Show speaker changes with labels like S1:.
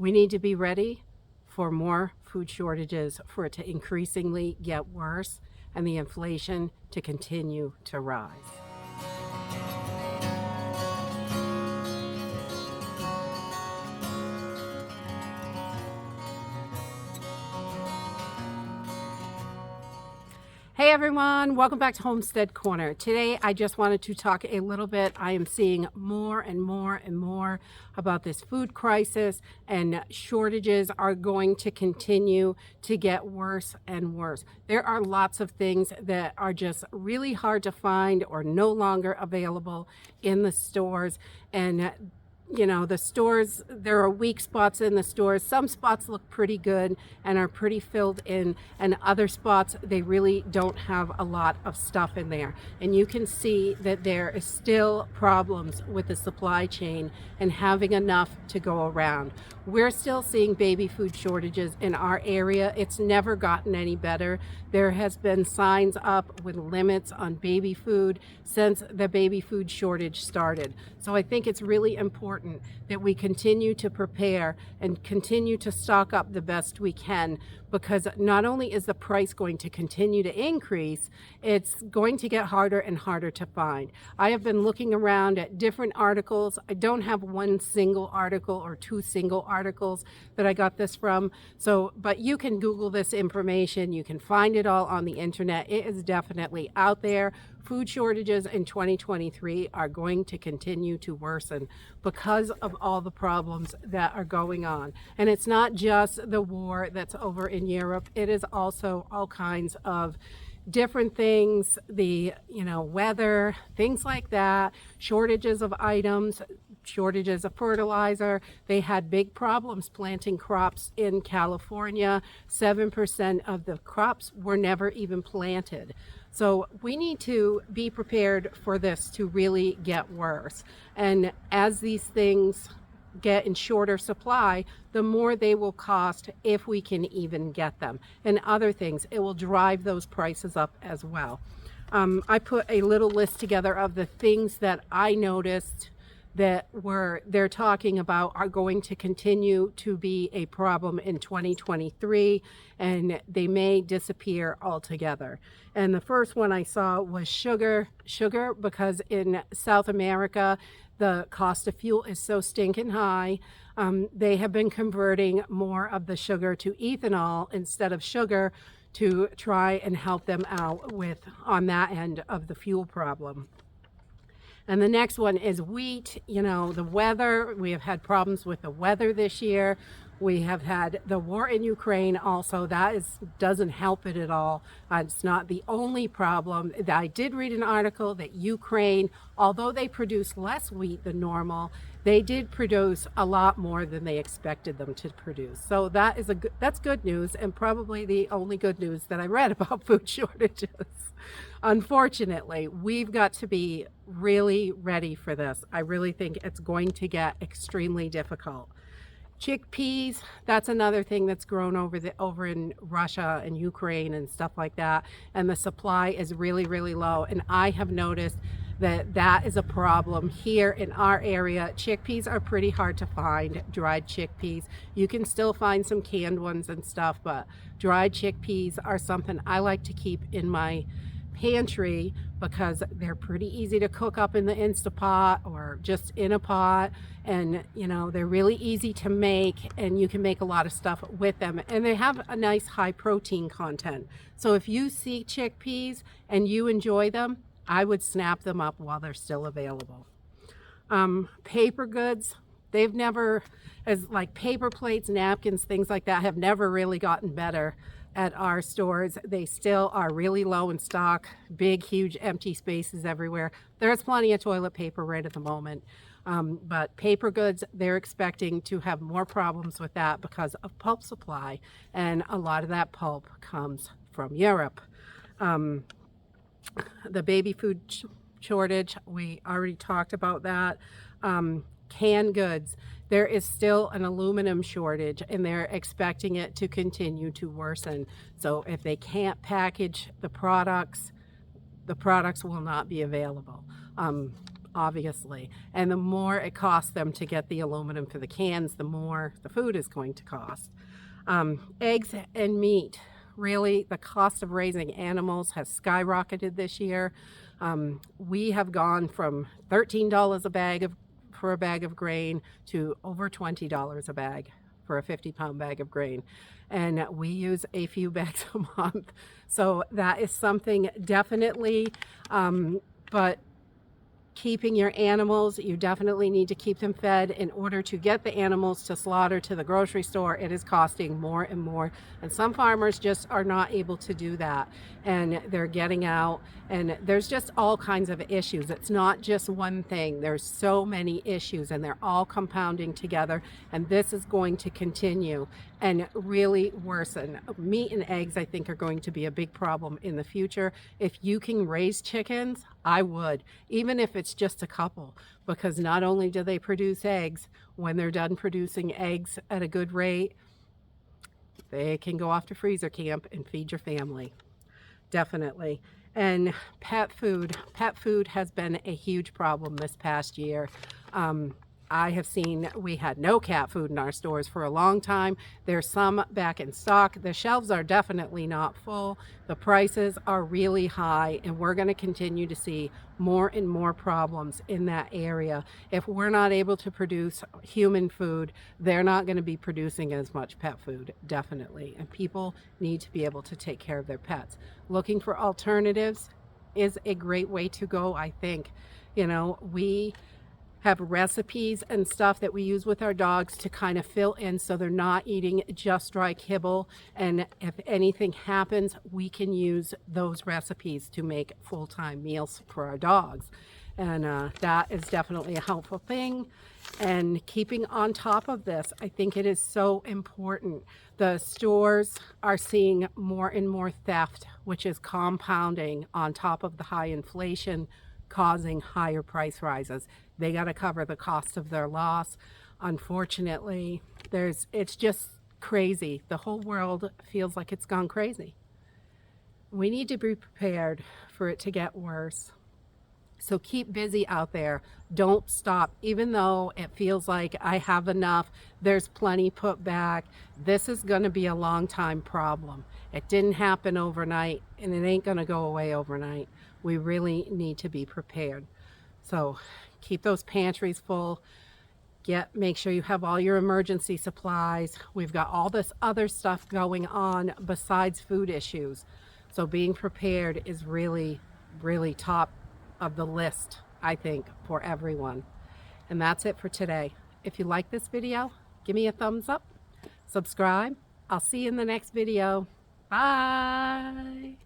S1: We need to be ready for more food shortages, for it to increasingly get worse, and the inflation to continue to rise. Hey everyone, welcome back to Homestead Corner. Today I just wanted to talk a little bit. I am seeing more and more about this food crisis, and shortages are going to continue to get worse and worse. There are lots of things that are just really hard to find or no longer available in the stores, and you know, the stores, there are weak spots in the stores. Some spots look pretty good and are pretty filled in, and other spots, they really don't have a lot of stuff in there. And you can see that there is still problems with the supply chain and having enough to go around. We're still seeing baby food shortages in our area. It's never gotten any better. There has been signs up with limits on baby food since the baby food shortage started. So I think it's really important that we continue to prepare and continue to stock up the best we can, because not only is the price going to continue to increase, it's going to get harder and harder to find. I have been looking around at different articles. I don't have one single article or two single articles that I got this from. But you can Google this information. You can find it all on the internet. It is definitely out there. Food shortages in 2023 are going to continue to worsen because of all the problems that are going on. And it's not just the war that's over in Europe. It is also all kinds of different things, the weather, things like that, shortages of items, shortages of fertilizer. They had big problems planting crops in California. 7% of the crops were never even planted. So we need to be prepared for this to really get worse. And as these things get in shorter supply, the more they will cost if we can even get them. And other things, it will drive those prices up as well. I put a little list together of the things that I noticed that they're talking about are going to continue to be a problem in 2023, and they may disappear altogether. And the first one I saw was sugar, because in South America, the cost of fuel is so stinking high. They have been converting more of the sugar to ethanol instead of sugar to try and help them out on that end of the fuel problem. And the next one is wheat. The weather, we have had problems with the weather this year. We have had the war in Ukraine also. That doesn't help it at all. It's not the only problem. I did read an article that Ukraine, although they produce less wheat than normal, they did produce a lot more than they expected them to produce. So that's good news, and probably the only good news that I read about food shortages. Unfortunately, we've got to be really ready for this. I really think it's going to get extremely difficult. Chickpeas, that's another thing that's grown over in Russia and Ukraine and stuff like that, and the supply is really, really low. And I have noticed that is a problem here in our area. Chickpeas are pretty hard to find, dried chickpeas. You can still find some canned ones and stuff, but dried chickpeas are something I like to keep in my pantry because they're pretty easy to cook up in the Instapot or just in a pot, and they're really easy to make, and you can make a lot of stuff with them, and they have a nice high protein content. So if you see chickpeas and you enjoy them, I would snap them up while they're still available. Paper goods, they've never, as like paper plates, napkins, things like that, have never really gotten better at our stores. They still are really low in stock, big, huge empty spaces everywhere. There's plenty of toilet paper right at the moment. But paper goods, they're expecting to have more problems with that because of pulp supply, and a lot of that pulp comes from Europe. The baby food shortage, we already talked about that. Canned goods, there is still an aluminum shortage, and they're expecting it to continue to worsen. So if they can't package the products will not be available. obviously. And the more it costs them to get the aluminum for the cans, the more the food is going to cost. Eggs and meat. Really, the cost of raising animals has skyrocketed this year. We have gone from $13 for a bag of grain to over $20 a bag for a 50-pound bag of grain. And we use a few bags a month. So that is something definitely, but keeping your animals, you definitely need to keep them fed. In order to get the animals to slaughter to the grocery store, it is costing more and more, and some farmers just are not able to do that, and they're getting out, and there's just all kinds of issues. It's not just one thing. There's so many issues, and they're all compounding together, and this is going to continue and really worsen. Meat and eggs, I think, are going to be a big problem in the future. If you can raise chickens, I would, even if it's just a couple, because not only do they produce eggs, when they're done producing eggs at a good rate, they can go off to freezer camp and feed your family. Definitely. And pet food has been a huge problem this past year. I have seen, we had no cat food in our stores for a long time. There's some back in stock. The shelves are definitely not full. The prices are really high, and we're going to continue to see more and more problems in that area. If we're not able to produce human food, they're not going to be producing as much pet food, definitely. And people need to be able to take care of their pets. Looking for alternatives is a great way to go, I think. You know, we have recipes and stuff that we use with our dogs to kind of fill in so they're not eating just dry kibble, and if anything happens, we can use those recipes to make full-time meals for our dogs. And that is definitely a helpful thing. And keeping on top of this, I think it is so important. The stores are seeing more and more theft, which is compounding on top of the high inflation, causing higher price rises. They got to cover the cost of their loss. Unfortunately, it's just crazy. The whole world feels like it's gone crazy. We need to be prepared for it to get worse. So keep busy out there. Don't stop. Even though it feels like I have enough, there's plenty put back. This is going to be a long time problem. It didn't happen overnight, and it ain't going to go away overnight. We really need to be prepared. So keep those pantries full. Make sure you have all your emergency supplies. We've got all this other stuff going on besides food issues. So being prepared is really, really top of the list, I think, for everyone. And that's it for today. If you like this video, give me a thumbs up, subscribe. I'll see you in the next video. Bye.